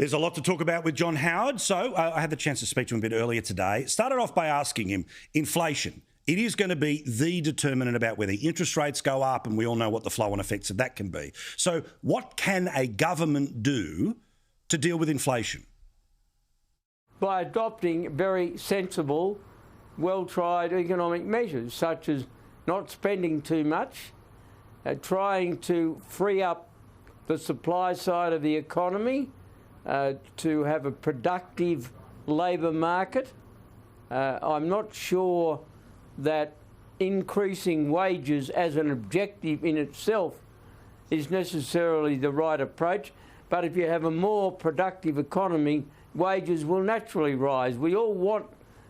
There's a lot to talk about with John Howard, so I had the chance to speak to him a bit earlier today. Started off by asking him, inflation, it is going to be the determinant about whether interest rates go up, and we all know what the flow-on effects of that can be. So what can a government do to deal with inflation? By adopting very sensible, well-tried economic measures, such as not spending too much, trying to free up the supply side of the economy, to have a productive labour market. I'm not sure that increasing wages as an objective in itself is necessarily the right approach, but if you have a more productive economy, wages will naturally rise. We all want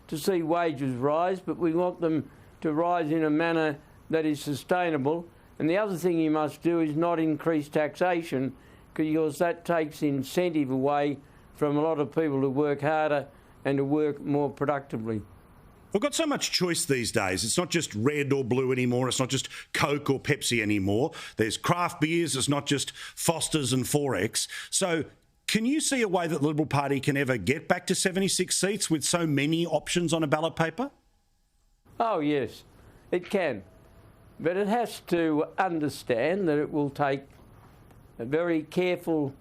to see wages rise, but we want them to rise in a manner that is sustainable. And the other thing you must do is not increase taxation, because that takes incentive away from a lot of people to work harder and to work more productively. We've got so much choice these days. It's not just red or blue anymore. It's not just Coke or Pepsi anymore. There's craft beers. It's not just Foster's and Forex. So can you see a way that the Liberal Party can ever get back to 76 seats with so many options on a ballot paper? Oh, yes, it can. But it has to understand that it will take a very careful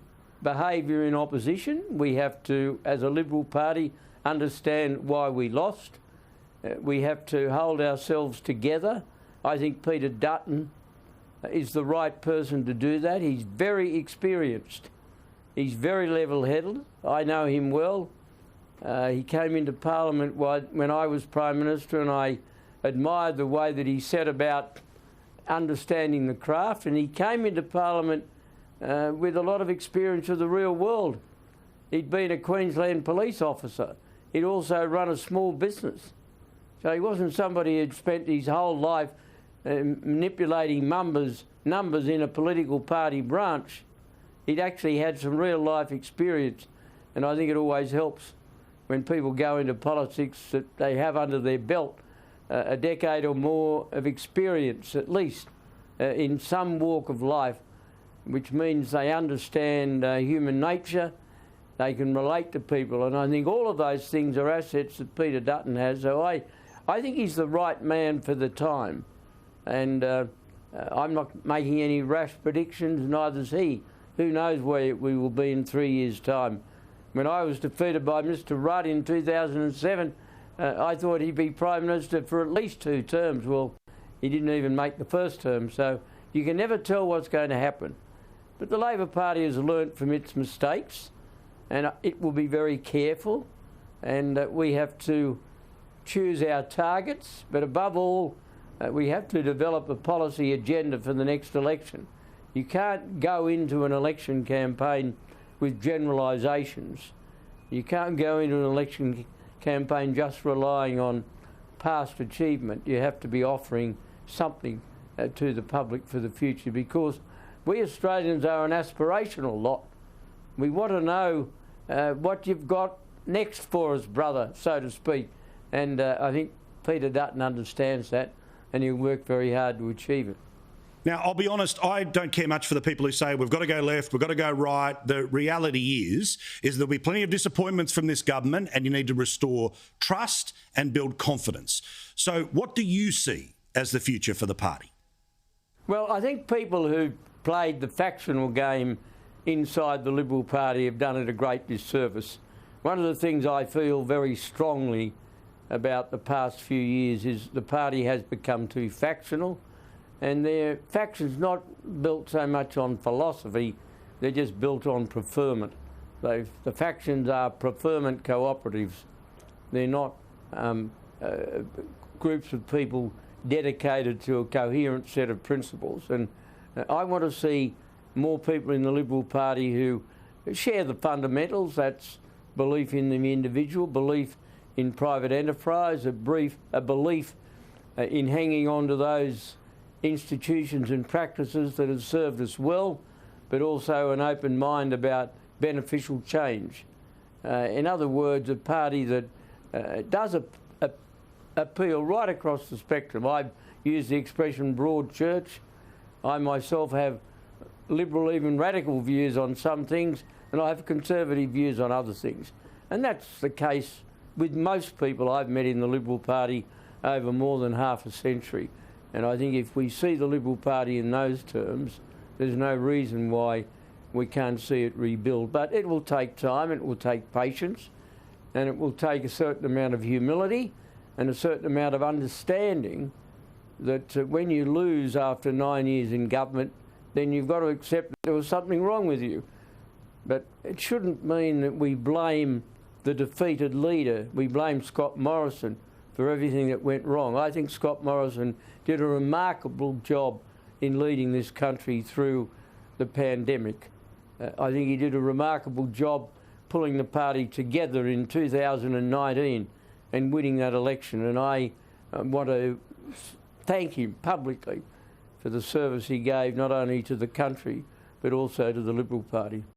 behaviour in opposition. We have to, as a Liberal Party, understand why we lost. We have to hold ourselves together. I think Peter Dutton is the right person to do that. He's very experienced. He's very level-headed. I know him well. He came into Parliament when I was Prime Minister, and I admired the way that he set about understanding the craft, and he came into Parliament with a lot of experience of the real world. He'd been a Queensland police officer. He'd also run a small business. So he wasn't somebody who'd spent his whole life manipulating numbers in a political party branch. He'd actually had some real life experience, and I think it always helps when people go into politics that they have under their belt a decade or more of experience, at least, in some walk of life, which means they understand human nature, they can relate to people, and I think all of those things are assets that Peter Dutton has. So I think he's the right man for the time, and I'm not making any rash predictions, neither's he. Who knows where we will be in 3 years' time. When I was defeated by Mr Rudd in 2007, I thought he'd be Prime Minister for at least 2 terms. Well, he didn't even make the first term, so you can never tell what's going to happen. But the Labor Party has learnt from its mistakes, and it will be very careful, and we have to choose our targets, but above all, we have to develop a policy agenda for the next election. You can't go into an election campaign with generalisations. You can't go into an election campaign just relying on past achievement. You have to be offering something to the public for the future, because we Australians are an aspirational lot. We want to know what you've got next for us, brother, so to speak. And I think Peter Dutton understands that, and he'll work very hard to achieve it. Now, I'll be honest, I don't care much for the people who say we've got to go left, we've got to go right. The reality is there'll be plenty of disappointments from this government, and you need to restore trust and build confidence. So what do you see as the future for the party? Well, I think people who played the factional game inside the Liberal Party have done it a great disservice. One of the things I feel very strongly about the past few years is the party has become too factional, and their faction's not built so much on philosophy, they're just built on preferment. The factions are preferment cooperatives. They're not groups of people dedicated to a coherent set of principles. And I want to see more people in the Liberal Party who share the fundamentals. That's belief in the individual, belief in private enterprise, a belief in hanging on to those institutions and practices that have served us well, but also an open mind about beneficial change. In other words, a party that does appeal right across the spectrum. I've used the expression broad church. I myself have liberal, even radical views on some things, and I have conservative views on other things. And that's the case with most people I've met in the Liberal Party over more than half a century. And I think if we see the Liberal Party in those terms, there's no reason why we can't see it rebuild. But it will take time, it will take patience, and it will take a certain amount of humility and a certain amount of understanding that when you lose after 9 years in government, then you've got to accept that there was something wrong with you. But it shouldn't mean that we blame the defeated leader. We blame Scott Morrison for everything that went wrong. I think Scott Morrison did a remarkable job in leading this country through the pandemic. I think he did a remarkable job pulling the party together in 2019 and winning that election. And I want to thank him publicly for the service he gave not only to the country but also to the Liberal Party.